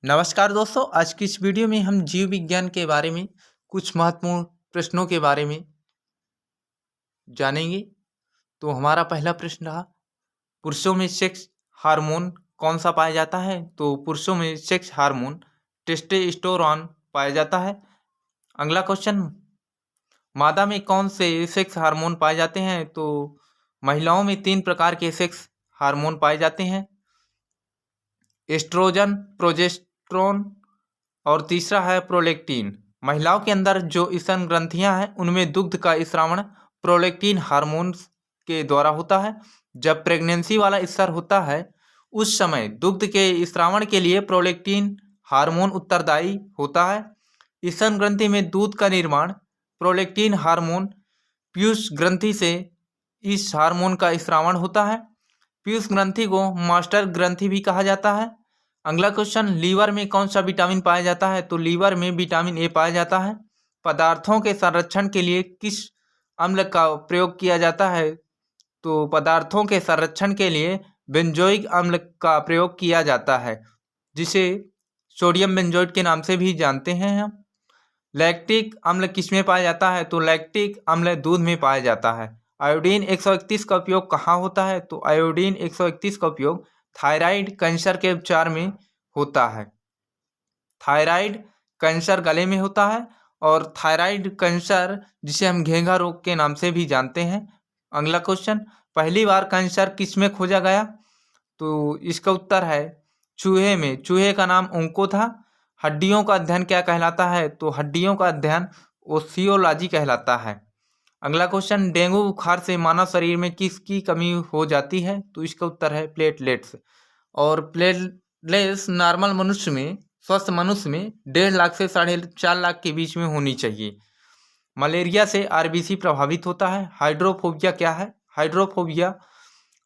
नमस्कार दोस्तों, आज की इस वीडियो में हम जीव विज्ञान के बारे में कुछ महत्वपूर्ण प्रश्नों के बारे में जानेंगे। तो हमारा पहला प्रश्न रहा, पुरुषों में सेक्स हार्मोन कौन सा पाया जाता है? तो पुरुषों में सेक्स हार्मोन टेस्टोस्टेरोन पाया जाता है। अगला क्वेश्चन, मादा में कौन से सेक्स हार्मोन पाए जाते हैं? तो महिलाओं में 3 प्रकार के सेक्स हार्मोन पाए जाते हैं, एस्ट्रोजन, प्रोजेस्टेरोन और तीसरा है प्रोलैक्टिन। महिलाओं के अंदर जो स्तन ग्रंथियां हैं उनमें दुग्ध का स्रावण प्रोलैक्टिन हार्मोन्स के द्वारा होता है। जब प्रेगनेंसी वाला स्तर होता है उस समय दुग्ध के स्रावण के लिए प्रोलैक्टिन हार्मोन उत्तरदायी होता है। स्तन ग्रंथि में दूध का निर्माण प्रोलैक्टिन हार्मोन पीयूष ग्रंथि से इस हार्मोन का स्रावण होता है। पीयूष ग्रंथि को मास्टर ग्रंथि भी कहा जाता है। अगला क्वेश्चन, लीवर में कौन सा विटामिन पाया जाता है? तो लीवर में विटामिन ए पाया जाता है। पदार्थों के संरक्षण के लिए किस अम्ल का प्रयोग किया जाता है? तो पदार्थों के संरक्षण के लिए बेंजोइक अम्ल का प्रयोग किया जाता है, जिसे सोडियम बेंजोएट के नाम से भी जानते हैं हम। लैक्टिक अम्ल किसमें पाया जाता है? तो लैक्टिक अम्ल दूध में पाया जाता है। आयोडीन 131 का उपयोग कहाँ होता है? तो आयोडीन 131 का उपयोग थायराइड कैंसर के उपचार में होता है। थायराइड कैंसर गले में होता है और थायराइड कैंसर जिसे हम घेंघा रोग के नाम से भी जानते हैं। अगला क्वेश्चन, पहली बार कैंसर किस में खोजा गया? तो इसका उत्तर है चूहे में। चूहे का नाम ओंको था। हड्डियों का अध्ययन क्या कहलाता है? तो हड्डियों का अध्ययन ओसियोलॉजी कहलाता है। अगला क्वेश्चन, डेंगू बुखार से मानव शरीर में किसकी कमी हो जाती है? तो इसका उत्तर है प्लेटलेट्स। और प्लेटलेट्स नॉर्मल मनुष्य में, स्वस्थ मनुष्य में 1.5 लाख से 4.5 लाख के बीच में होनी चाहिए। मलेरिया से आरबीसी प्रभावित होता है। हाइड्रोफोबिया क्या है? हाइड्रोफोबिया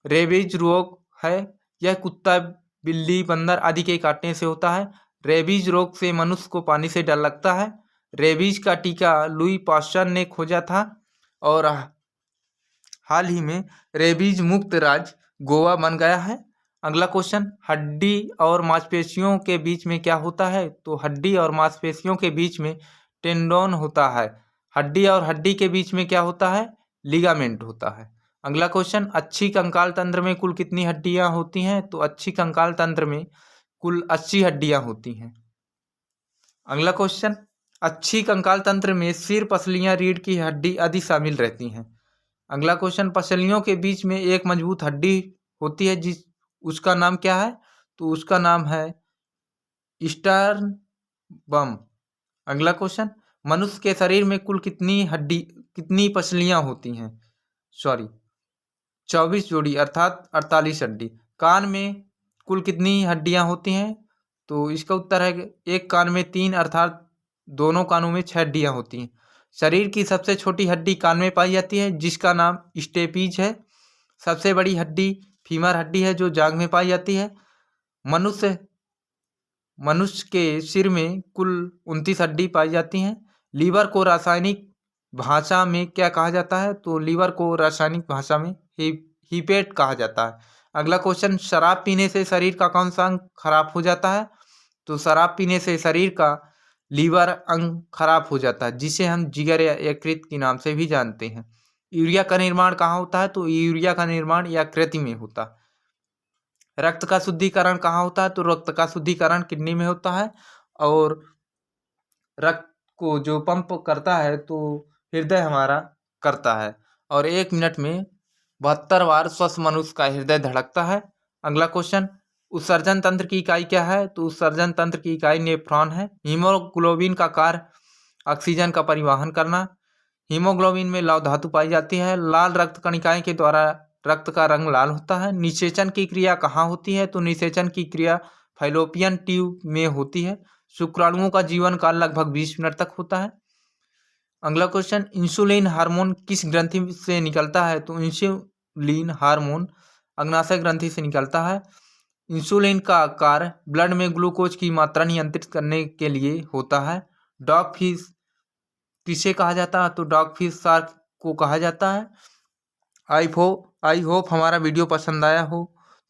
रेबीज रोग है। यह कुत्ता, बिल्ली, बंदर आदि के काटने से होता है। रेबीज रोग से मनुष्य को पानी से डर लगता है। रेबीज का टीका लुई पास्चर ने खोजा था और हाल ही में रेबीज मुक्त राज्य गोवा बन गया है। अगला क्वेश्चन, हड्डी और मांसपेशियों के बीच में क्या होता है? तो हड्डी और मांसपेशियों के बीच में टेंडोन होता है। हड्डी और हड्डी के बीच में क्या होता है? लिगामेंट होता है। अगला क्वेश्चन, अच्छी कंकाल तंत्र में कुल कितनी हड्डियां होती हैं? तो अच्छी कंकाल तंत्र में कुल 80 हड्डियां होती हैं। अगला क्वेश्चन, अच्छी कंकाल तंत्र में सिर, पसलियां, रीढ़ की हड्डी आदि शामिल रहती हैं। अगला क्वेश्चन, पसलियों के बीच में एक मजबूत हड्डी होती है उसका नाम क्या है? तो उसका नाम है स्टर्नबम। अगला क्वेश्चन, मनुष्य के शरीर में कुल कितनी पसलियां होती हैं? सॉरी, 24 जोड़ी अर्थात 48 हड्डी। कान में कुल कितनी हड्डियां होती हैं? तो इसका उत्तर है एक कान में 3 अर्थात दोनों कानों में 6 हड्डियां होती हैं। शरीर की सबसे छोटी हड्डी कान में पाई जाती है, जिसका नाम स्टेपीज है। सबसे बड़ी हड्डी फीमर हड्डी है, जो जांघ में पाई जाती है। मनुष्य मनुष्य के सिर में कुल 29 हड्डी पाई जाती हैं। लीवर को रासायनिक भाषा में क्या कहा जाता है? तो लीवर को रासायनिक भाषा में हीपेट कहा जाता है। अगला क्वेश्चन, शराब पीने से शरीर का कौन सा अंग खराब हो जाता है? तो शराब पीने से शरीर का लीवर अंग खराब हो जाता है, जिसे हम जिगर या यकृत के नाम से भी जानते हैं। यूरिया का निर्माण कहाँ होता है? तो यूरिया का निर्माण यकृत में होता है। रक्त का शुद्धिकरण कहाँ होता है? तो रक्त का शुद्धिकरण किडनी में होता है। और रक्त को जो पंप करता है तो हृदय हमारा करता है। और 1 मिनट में 72 बार स्वस्थ मनुष्य का हृदय धड़कता है। अगला क्वेश्चन, उत्सर्जन तंत्र की इकाई क्या है? तो उत्सर्जन तंत्र की इकाई नेफ्रॉन है। हीमोग्लोबिन का कार्य ऑक्सीजन का परिवहन करना। हीमोग्लोबिन में लौह धातु पाई जाती है। लाल रक्त कणिकाएं के द्वारा रक्त का रंग लाल होता है। निषेचन की क्रिया कहाँ होती है? तो निषेचन की क्रिया फैलोपियन ट्यूब में होती है। शुक्राणुओं का जीवन काल लगभग 20 मिनट तक होता है। अगला क्वेश्चन, इंसुलिन हार्मोन किस ग्रंथि से निकलता है? तो इंसुलिन हार्मोन अग्नाशय ग्रंथि से निकलता है। इंसुलिन का कार्य ब्लड में ग्लूकोज की मात्रा नियंत्रित करने के लिए होता है। डॉग फिश किसे कहा जाता है? तो डॉग फिश शार्क को कहा जाता है। आई होप हमारा वीडियो पसंद आया हो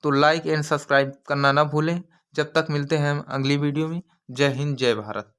तो लाइक एंड सब्सक्राइब करना ना भूलें। जब तक मिलते हैं हम अगली वीडियो में। जय हिंद, जय भारत।